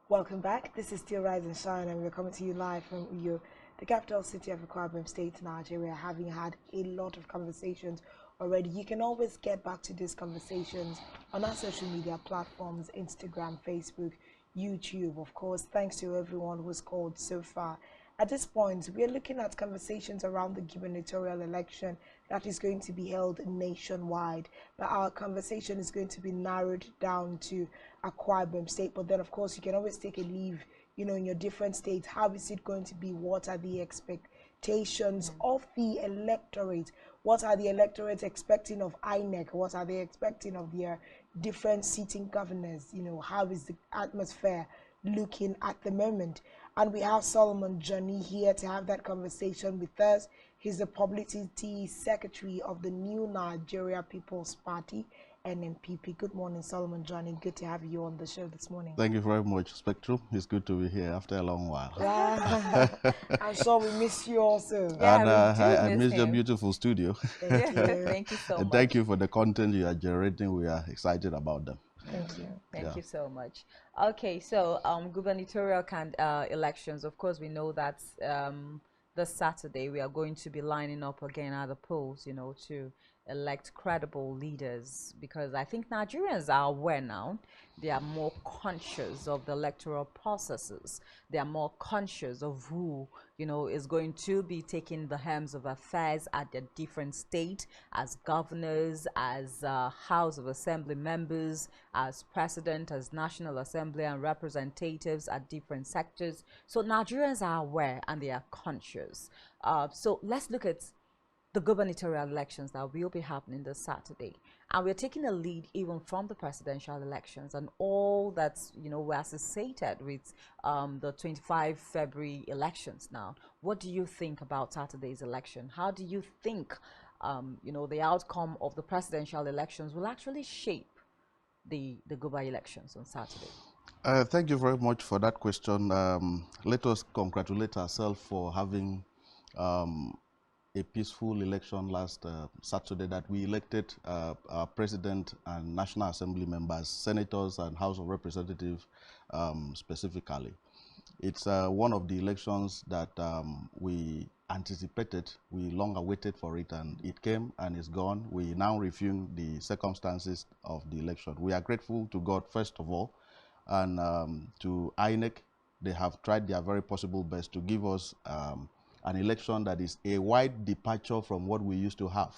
Welcome back. This is still Rise and Shine, and we're coming to you live from Uyo, the capital city of Akwa Ibom State, Nigeria. Having had a lot of conversations already, you can always get back to these conversations on our social media platforms: Instagram, Facebook, YouTube. Of course, thanks to everyone who's called so far. At this point, we are looking at conversations around the gubernatorial election that is going to be held nationwide. But our conversation is going to be narrowed down to Akwa Ibom State. But then, of course, you can always take a leave, in your different states. How is it going to be? What are the expectations of the electorate? What are the electorates expecting of INEC? What are they expecting of their different sitting governors? How is the atmosphere looking at the moment? And we have Solomon Johnny here to have that conversation with us. He's the publicity secretary of the New Nigeria People's Party, NNPP. Good morning, Solomon Johnny. Good to have you on the show this morning. Thank you very much, Spectrum. It's good to be here after a long while. Yeah. I'm sure we miss you also. Yeah, And I miss your him. beautiful studio. Thank you. Thank you so And much. thank you for the content you are generating. We are excited about them. Thank you. Thank you so much. Okay, so gubernatorial elections, of course, we know that this Saturday we are going to be lining up again at the polls, to elect credible leaders, because I think Nigerians are aware now. They are more conscious of the electoral processes. They are more conscious of who, is going to be taking the helms of affairs at their different state, as governors, as House of Assembly members, as president, as National Assembly and representatives at different sectors. So Nigerians are aware and they are conscious. So let's look at the gubernatorial elections that will be happening this Saturday. And we're taking a lead even from the presidential elections and all that's, we're associated with the 25 February elections now. What do you think about Saturday's election? How do you think, the outcome of the presidential elections will actually shape the Guber elections on Saturday? Thank you very much for that question. Let us congratulate ourselves for having a peaceful election last Saturday, that we elected our president and National Assembly members, senators and House of Representatives specifically. It's one of the elections that we anticipated. We long awaited for it, and it came and it's gone. We now review the circumstances of the election. We are grateful to God, first of all, and to INEC. They have tried their very possible best to give us an election that is a wide departure from what we used to have.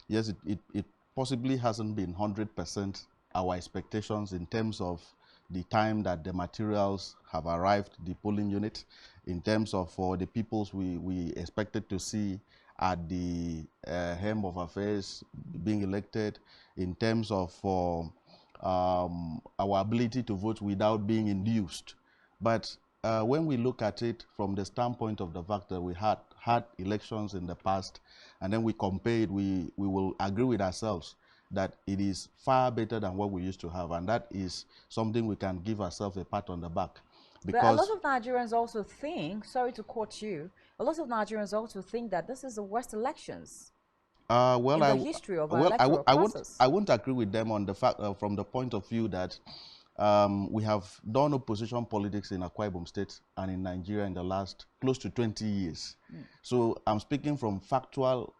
Yes, it possibly hasn't been 100% our expectations in terms of the time that the materials have arrived, the polling unit, in terms of for the peoples we expected to see at the helm of affairs being elected, in terms of for our ability to vote without being induced. But when we look at it from the standpoint of the fact that we had elections in the past, and then we compare it, we will agree with ourselves that it is far better than what we used to have, and that is something we can give ourselves a pat on the back. But a lot of Nigerians also think, sorry to quote you, a lot of Nigerians also think that this is the worst elections in the history of our electoral process. I won't agree with them on the fact from the point of view that we have done opposition politics in Akwa Ibom State and in Nigeria in the last close to 20 years. So I'm speaking from factual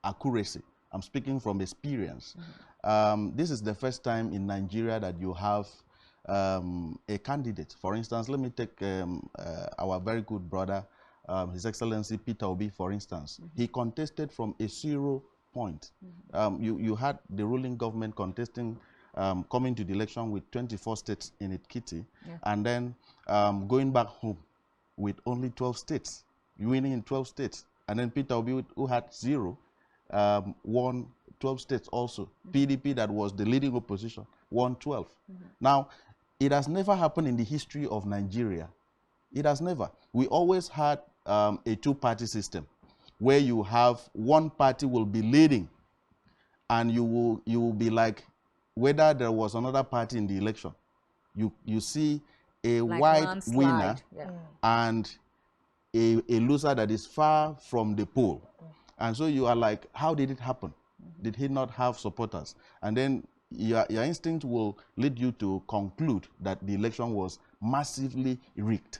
accuracy. I'm speaking from experience. This is the first time in Nigeria that you have a candidate. For instance, let me take our very good brother, His Excellency Peter Obi, for instance. He contested from a 0 point. You had the ruling government contesting, coming to the election with 24 states in its kitty, and then going back home with only 12 states, winning in 12 states. And then Peter Obi, who had 0, won 12 states also. PDP, that was the leading opposition, won 12. Now, it has never happened in the history of Nigeria. It has never. We always had a two-party system where you have one party will be leading, and you will be like, whether there was another party in the election, you see a like wide winner and a loser that is far from the poll. And so you are like, how did it happen? Did he not have supporters? And then your instinct will lead you to conclude that the election was massively rigged.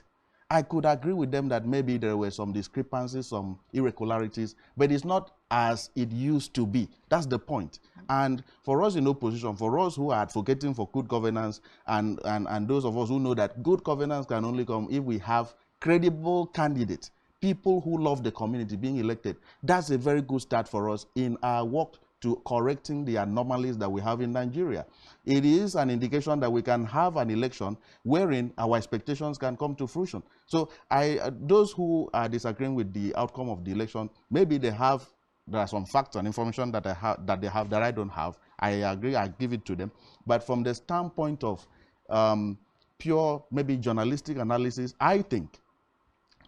I could agree with them that maybe there were some discrepancies, some irregularities, but it's not as it used to be. That's the point. And for us in opposition, for us who are advocating for good governance, and those of us who know that good governance can only come if we have credible candidates, people who love the community being elected, that's a very good start for us in our work to correcting the anomalies that we have in Nigeria. It is an indication that we can have an election wherein our expectations can come to fruition. So those who are disagreeing with the outcome of the election, maybe there are some facts and information that they have that I don't have. I agree, I give it to them. But from the standpoint of pure, maybe journalistic analysis, I think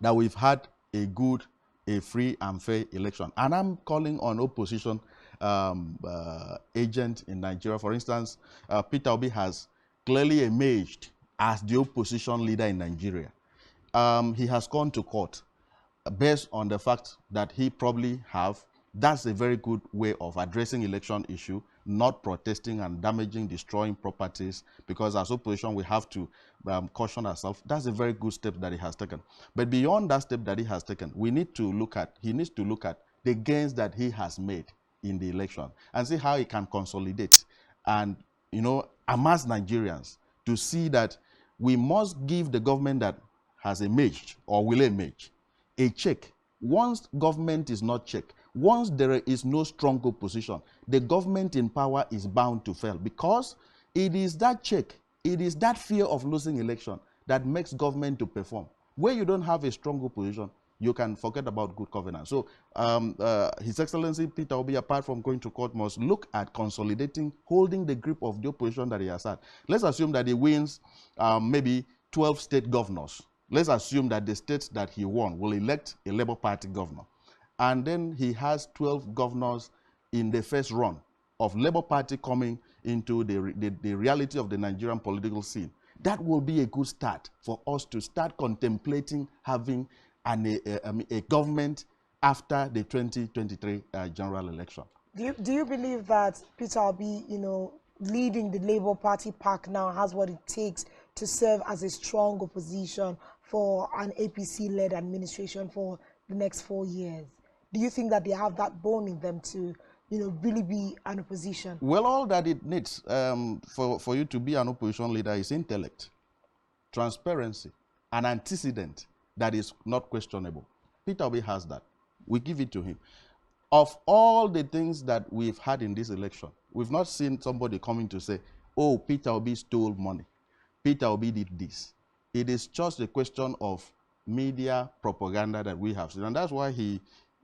that we've had a good, a free and fair election. And I'm calling on opposition agent in Nigeria. For instance, Peter Obi has clearly emerged as the opposition leader in Nigeria. He has gone to court based on the fact that he probably that's a very good way of addressing election issue, not protesting and damaging, destroying properties, because as opposition we have to caution ourselves. That's a very good step that he has taken. But beyond that step that he has taken, he needs to look at the gains that he has made in the election and see how he can consolidate and, amass Nigerians to see that we must give the government that has emerged or will emerge a check. Once government is not checked, once there is no strong opposition, the government in power is bound to fail, because it is that check, it is that fear of losing election that makes government to perform. Where you don't have a strong opposition, you can forget about good governance. So His Excellency Peter Obi, apart from going to court, must look at consolidating, holding the grip of the opposition that he has had. Let's assume that he wins maybe 12 state governors. Let's assume that the states that he won will elect a Labour Party governor. And then he has 12 governors in the first run of Labour Party coming into the reality of the Nigerian political scene. That will be a good start for us to start contemplating having a government after the 2023 general election. Do you believe that Peter Obi, leading the Labour Party pack now, has what it takes to serve as a strong opposition for an APC-led administration for the next 4 years? Do you think that they have that bone in them to, really be an opposition? Well, all that it needs for you to be an opposition leader is intellect, transparency, an antecedent that is not questionable. Peter Obi has that. We give it to him. Of all the things that we've had in this election, we've not seen somebody coming to say, oh, Peter Obi stole money. Peter Obi did this. It is just a question of media propaganda that we have seen. And that's why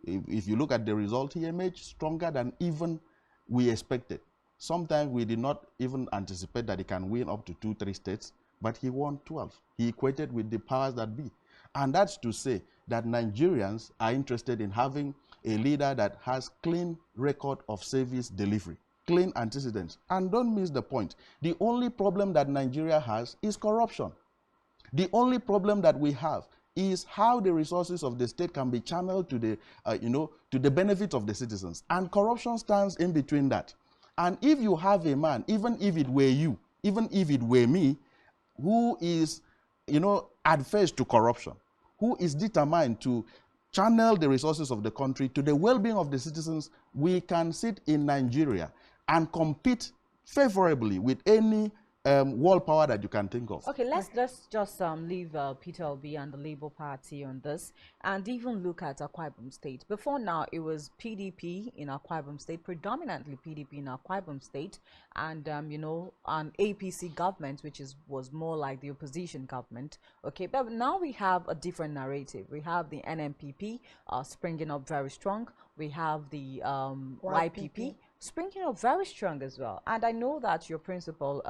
if you look at the result, he emerged stronger than even we expected. Sometimes we did not even anticipate that he can win up to 2-3 states, but he won 12. He equated with the powers that be. And that's to say that Nigerians are interested in having a leader that has clean record of service delivery, clean antecedents. And don't miss the point. The only problem that Nigeria has is corruption. The only problem that we have is how the resources of the state can be channeled to the, to the benefit of the citizens. And corruption stands in between that. And if you have a man, even if it were you, even if it were me, who is, adverse to corruption, who is determined to channel the resources of the country to the well-being of the citizens, we can sit in Nigeria and compete favorably with any world power that you can think of. Okay, let's just leave Peter Obi and the Labour Party on this, and even look at Akwa Ibom State. Before now, it was PDP in Akwa Ibom State, predominantly PDP in Akwa Ibom State, and an APC government, which was more like the opposition government. Okay, but now we have a different narrative. We have the NNPP springing up very strong. We have the YPP springing up very strong as well. And I know that your principal,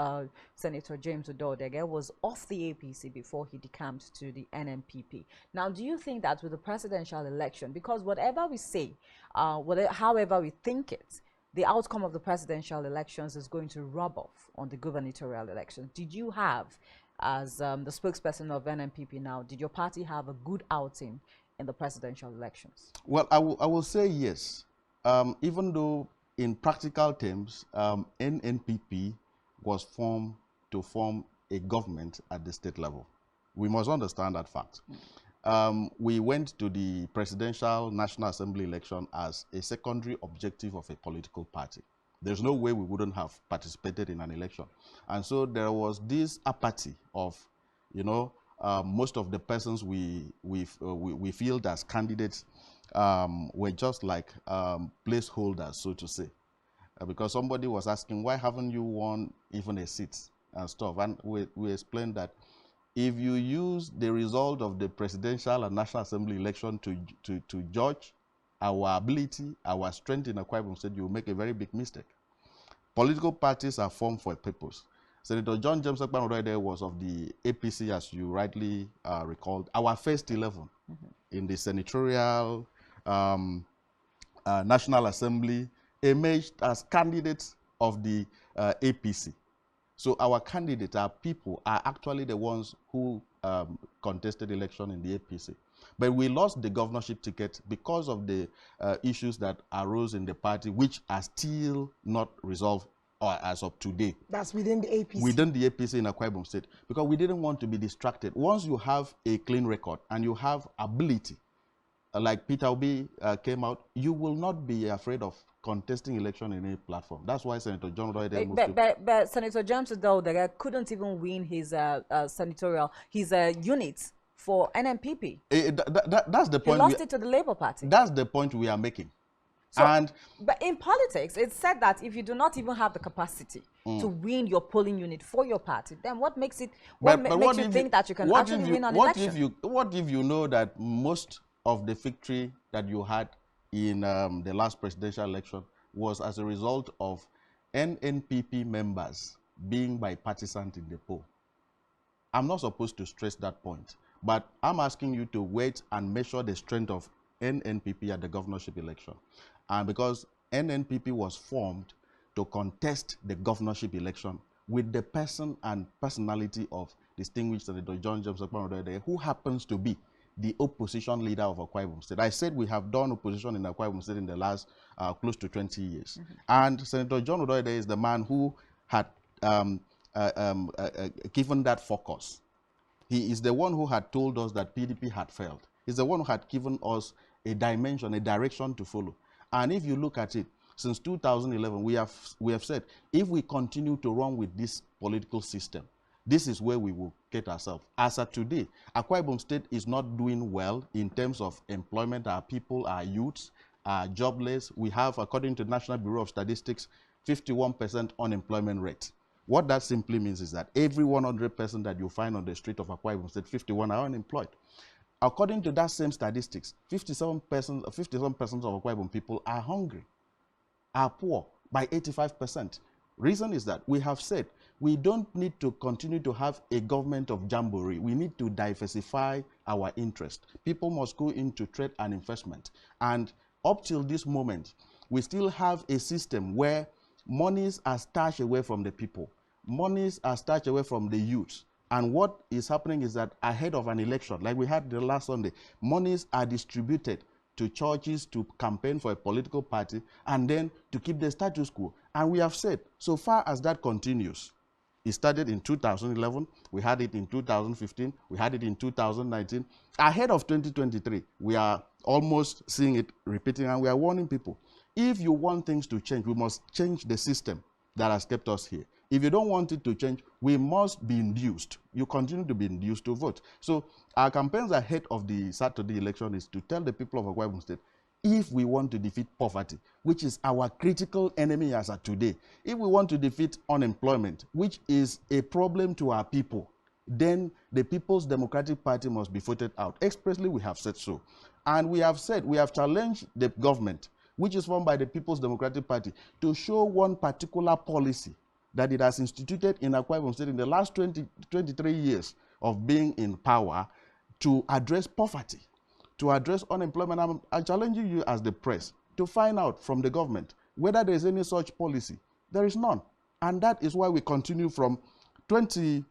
Senator James Udodege, was off the APC before he decamped to the NNPP. Now, do you think that with the presidential election, because whatever we say, however we think it, the outcome of the presidential elections is going to rub off on the gubernatorial elections? Did you have, as the spokesperson of NNPP now, did your party have a good outing in the presidential elections? Well, I will say yes. Even though in practical terms, NNPP was formed to form a government at the state level. We must understand that fact. We went to the presidential National Assembly election as a secondary objective of a political party. There's no way we wouldn't have participated in an election. And so there was this apathy of, you know, most of the persons we field as candidates were just like placeholders, so to say. Because somebody was asking, why haven't you won even a seat and stuff? And we explained that if you use the result of the presidential and National Assembly election to judge our ability, our strength in Akwa Ibom State, you will make a very big mistake. Political parties are formed for a purpose. Senator John James Ekpan was of the APC, as you rightly recalled, our first 11 in the senatorial National Assembly emerged as candidates of the APC. So our candidates, our people, are actually the ones who contested election in the APC. But we lost the governorship ticket because of the issues that arose in the party, which are still not resolved as of today. That's within the APC? Within the APC in Akwa Ibom State, because we didn't want to be distracted. Once you have a clean record and you have ability, like Peter Obi came out, you will not be afraid of contesting election in any platform. That's why Senator John Odoide moved but Senator James Odoide couldn't even win his senatorial, his unit for NNPP. That's the point. He lost it to the Labour Party. That's the point we are making. So, but in politics, it's said that if you do not even have the capacity to win your polling unit for your party, then what makes it? What makes you think that you can actually win an election? What if you know that most of the victory that you had in the last presidential election was as a result of NNPP members being bipartisan in the poll? I'm not supposed to stress that point, but I'm asking you to wait and measure the strength of NNPP at the governorship election. And because NNPP was formed to contest the governorship election with the person and personality of distinguished Senator John James Ekpan, who happens to be the opposition leader of Akwa Ibom State. I said we have done opposition in Akwa Ibom State in the last close to 20 years. And Senator John Odoide is the man who had given that focus. He is the one who had told us that PDP had failed. He's the one who had given us a dimension, a direction to follow. And if you look at it, since 2011, we have said, if we continue to run with this political system, this is where we will get ourselves. As of today, Akwa Ibom State is not doing well in terms of employment. Our people, our youths, are jobless. We have, according to the National Bureau of Statistics, 51% unemployment rate. What that simply means is that every 100 person that you find on the street of Akwa Ibom State, 51 are unemployed. According to that same statistics, 57% of Akwa Ibom people are hungry, are poor by 85%. Reason is that we have said we don't need to continue to have a government of jamboree. We need to diversify our interest. People must go into trade and investment. And up till this moment, we still have a system where monies are stashed away from the people. Monies are stashed away from the youth. And what is happening is that ahead of an election, like we had the last Sunday, monies are distributed to churches to campaign for a political party and then to keep the status quo. And we have said, so far as that continues, it started in 2011, we had it in 2015, we had it in 2019. Ahead of 2023, we are almost seeing it repeating, and we are warning people. If you want things to change, we must change the system that has kept us here. If you don't want it to change, we must be induced. You continue to be induced to vote. So our campaigns ahead of the Saturday election is to tell the people of Akwa Ibom State, if we want to defeat poverty, which is our critical enemy as of today, if we want to defeat unemployment, which is a problem to our people, then the People's Democratic Party must be voted out. Expressly, we have said so. And we have said, we have challenged the government, which is formed by the People's Democratic Party, to show one particular policy that it has instituted in Akwa Ibom State in the last 23 years of being in power to address poverty, to address unemployment. I'm challenging you as the press to find out from the government whether there is any such policy. There is none. And that is why we continue from 14%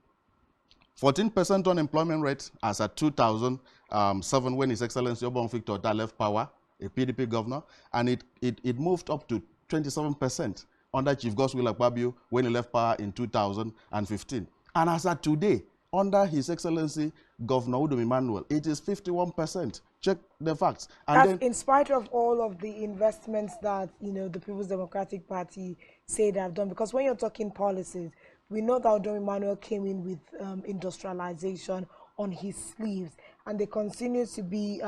unemployment rate as at 2007 when His Excellency Obon Victor left power, a PDP governor, and it moved up to 27% under Chief Godswill Akpabio when he left power in 2015. And as of today, under His Excellency Governor Udom Emmanuel, it is 51%. Check the facts. And that's then, in spite of all of the investments that, you know, the People's Democratic Party say they have done. Because when you're talking policies, we know that Udom Emmanuel came in with industrialization on his sleeves, and they continue to be,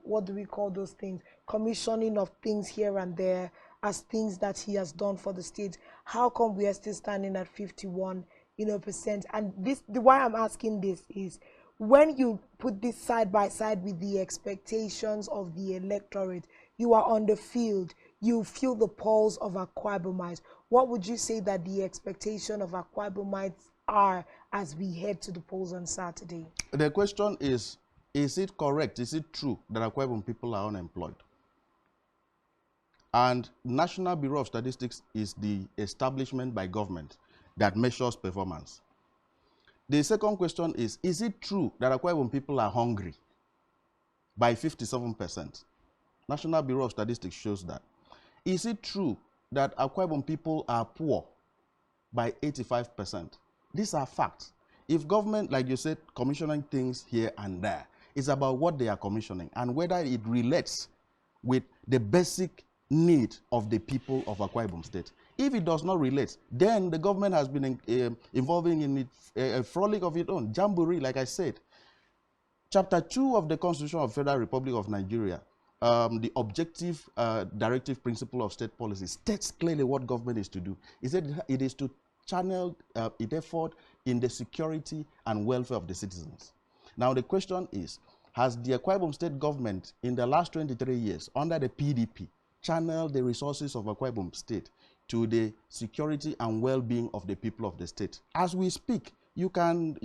what do we call those things? Commissioning of things here and there as things that he has done for the state. How come we are still standing at 51%? And this, why I'm asking this is, when you put this side by side with the expectations of the electorate, you are on the field, you feel the pulse of Akwa Ibomites. What would you say that the expectation of Akwa Ibomites are as we head to the polls on Saturday? the question is it correct, is it true that Akwa Ibom people are unemployed? And National Bureau of Statistics is the establishment by government that measures performance. The second question is it true that Akwa Ibom people are hungry? By 57%. National Bureau of Statistics shows that. Is it true that Akwa Ibom people are poor? By 85%. These are facts. If government, like you said, commissioning things here and there, it's about what they are commissioning and whether it relates with the basic need of the people of Akwa Ibom State. If it does not relate, then the government has been involving in a frolic of its own, jamboree, like I said. Chapter 2 of the Constitution of the Federal Republic of Nigeria, the objective directive principle of state policy, states clearly what government is to do. It is to channel its effort in the security and welfare of the citizens. Now the question is, has the Akwa Ibom State government in the last 23 years under the PDP channeled the resources of Akwa Ibom State to the security and well-being of the people of the state? As we speak, you can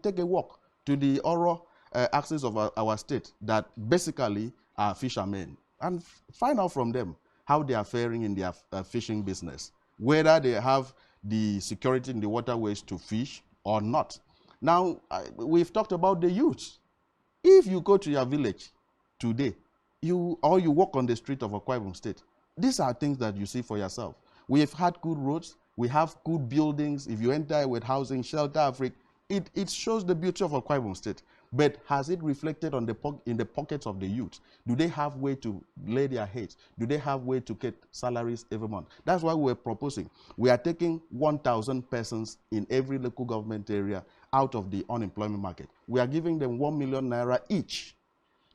take a walk to the oral axis of our state that basically are fishermen and find out from them how they are faring in their fishing business, whether they have the security in the waterways to fish or not. Now, we've talked about the youth. If you go to your village today, you walk on the street of Akwa Ibom State, these are things that you see for yourself. We have had good roads, we have good buildings. If you enter with housing, shelter, Africa, it shows the beauty of Akwa Ibom State. But has it reflected on in the pockets of the youth? Do they have way to lay their heads? Do they have way to get salaries every month? That's why we're proposing. We are taking 1,000 persons in every local government area out of the unemployment market. We are giving them 1 million naira each.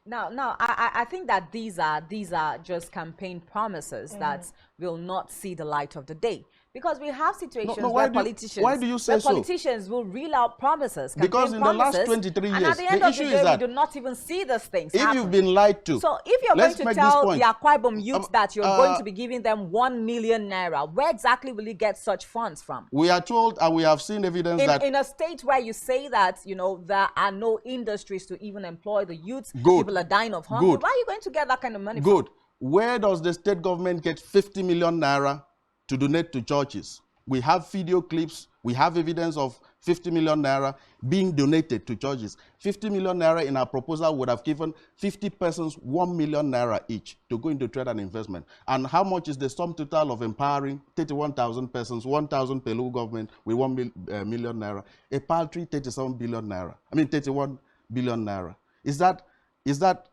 Now, I think that these are just campaign promises that will not see the light of the day. Because we have situations where politicians will reel out promises, because in the last 23 years, and at the end of the day, we do not even see these things happen. If you've been lied to, so if you're going to tell the Akwa Ibom youth that you're going to be giving them 1 million naira, where exactly will you get such funds from? We are told, and we have seen evidence that in a state where you say that, you know, there are no industries to even employ the youth, people are dying of hunger. Where are you going to get that kind of money from? Where does the state government get 50 million naira to donate to churches? We have video clips, we have evidence of 50 million naira being donated to churches. 50 million naira in our proposal would have given 50 persons 1 million naira each to go into trade and investment. And how much is the sum total of empowering 31,000 persons, 1,000 per local government with 1 million naira? A paltry 31 billion naira. Is that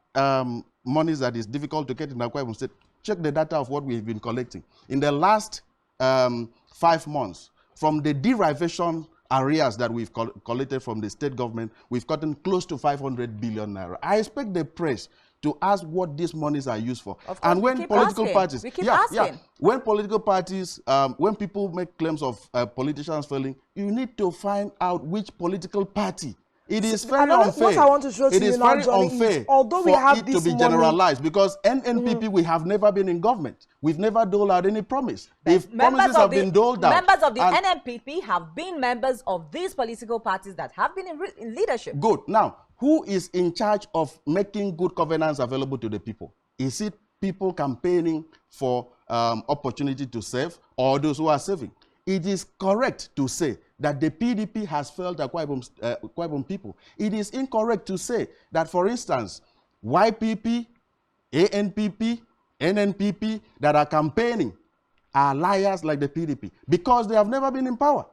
monies that is difficult to get in Akwa Ibom State? Check the data of what we've been collecting. In the last 5 months, from the derivation areas that we've collected from the state government, we've gotten close to 500 billion naira. I expect the press to ask what these monies are used for. Of course, and when political parties, when political parties, when people make claims of politicians failing, you need to find out which political party. It is very unfair. What I want to show to you now, Johnny, unfair although we have it to be generalized, because NNPP, we have never been in government. We've never doled out any promise. If promises have been doled out, members of the NNPP have been members of these political parties that have been in leadership. Good. Now, who is in charge of making good governance available to the people? Is it people campaigning for opportunity to save, or those who are saving? It is correct to say that the PDP has failed Akwa Ibom people. It is incorrect to say that, for instance, YPP, ANPP, NNPP that are campaigning are liars like the PDP because they have never been in power.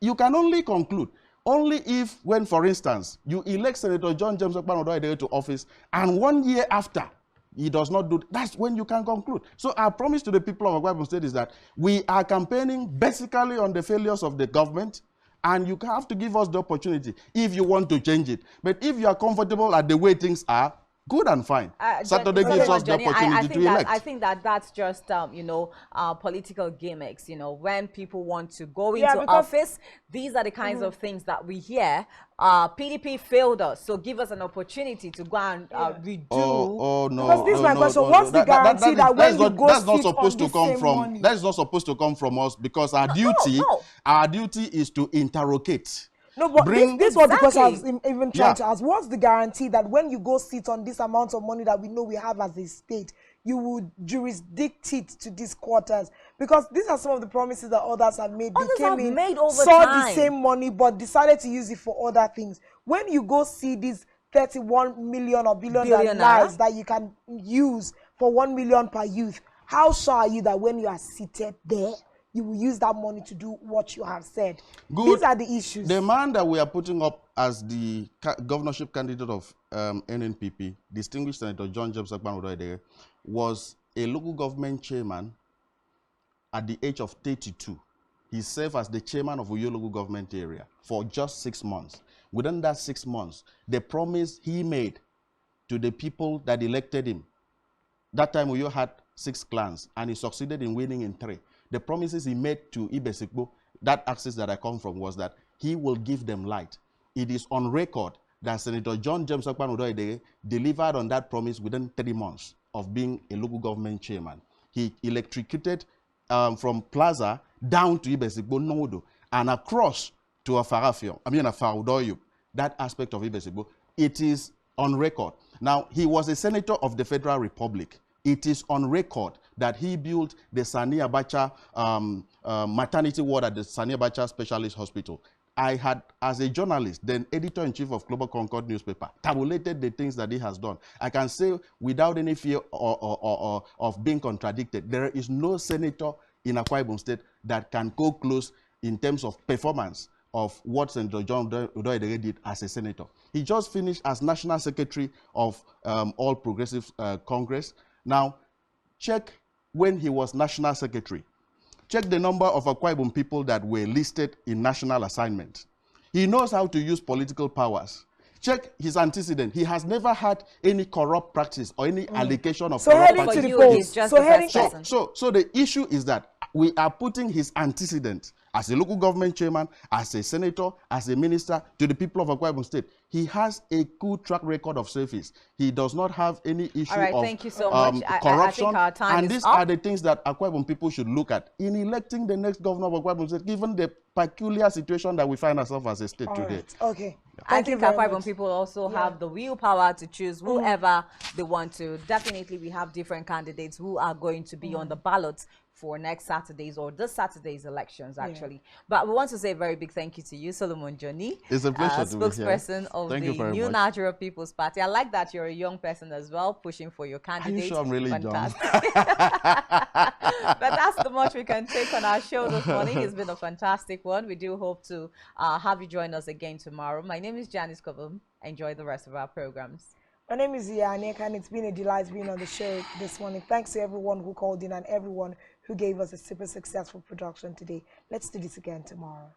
You can only conclude only if, when, for instance, you elect Senator John James Okpano to office, and 1 year after he does not do, that's when you can conclude. So our promise to the people of Akwa Ibom State is that we are campaigning basically on the failures of the government, and you have to give us the opportunity if you want to change it. But if you are comfortable at the way things are, good and fine. Saturday gives us the opportunity to elect. I think that that's just, you know, political gimmicks. You know, when people want to go into office, these are the kinds of things that we hear. PDP failed us, so give us an opportunity to go and redo. No. Because this is my question. What's the guarantee that when you go that's not supposed to come from? That is not supposed to come from us, because our duty, our duty is to interrogate. No, but this was the question I was even trying to ask. What's the guarantee that when you go sit on this amount of money that we know we have as a state, you would jurisdict it to these quarters? Because these are some of the promises that others have made. Others they came have in, over saw time. the same money, but decided to use it for other things. When you go see these 31 million or billion lives that you can use for 1 million per youth, how sure are you that when you are seated there, you will use that money to do what you have said? Good. These are the issues. The man that we are putting up as the governorship candidate of NNPP, distinguished Senator John James Okpano, was a local government chairman at the age of 32. He served as the chairman of Uyo local government area for just 6 months. Within that 6 months, the promise he made to the people that elected him, that time Uyo had 6 clans, and he succeeded in winning in 3. The promises he made to Ibesikbo, that axis that I come from, was that he will give them light. It is on record that Senator John James Okpano delivered on that promise within 3 months of being a local government chairman. He electrocuted from Plaza down to Ibesikbo Nodo and across to Afaudoyo, that aspect of Ibesikbo. It is on record. Now, he was a senator of the Federal Republic. It is on record that he built the Sani Abacha maternity ward at the Sani Abacha Specialist Hospital. I had, as a journalist, then editor-in-chief of Global Concord newspaper, tabulated the things that he has done. I can say without any fear of being contradicted, there is no senator in Akwa Ibom State that can go close in terms of performance of what Senator John Udoyedere did as a senator. He just finished as National Secretary of All Progressive Congress. Now, check when he was National Secretary. Check the number of Akwa Ibom people that were listed in national assignment. He knows how to use political powers. Check his antecedent. He has never had any corrupt practice or any allegation of corrupt practice. So the issue is that we are putting his antecedent as a local government chairman, as a senator, as a minister, to the people of Akwa Ibom State. He has a good track record of service. He does not have any issue of thank you so much. corruption. I think our time and is these up. are the things that Akwa Ibom people should look at in electing the next governor of Akwa Ibom State, given the peculiar situation that we find ourselves as a state today. Right. Okay. I think Akwa Ibom people also have the willpower to choose whoever they want to. Definitely, we have different candidates who are going to be on the ballot for next Saturday's or this Saturday's elections, actually. But we want to say a very big thank you to you, Solomon Johnny. It's a pleasure to be here. Spokesperson of the New Natural People's Party. I like that you're a young person as well, pushing for your candidate. Are you sure I'm really young? But that's the much we can take on our show this morning. It's been a fantastic one. We do hope to have you join us again tomorrow. My name is Janice Kobum. Enjoy the rest of our programs. My name is Yanek, and it's been a delight being on the show this morning. Thanks to everyone who called in and everyone who gave us a super successful production today. Let's do this again tomorrow.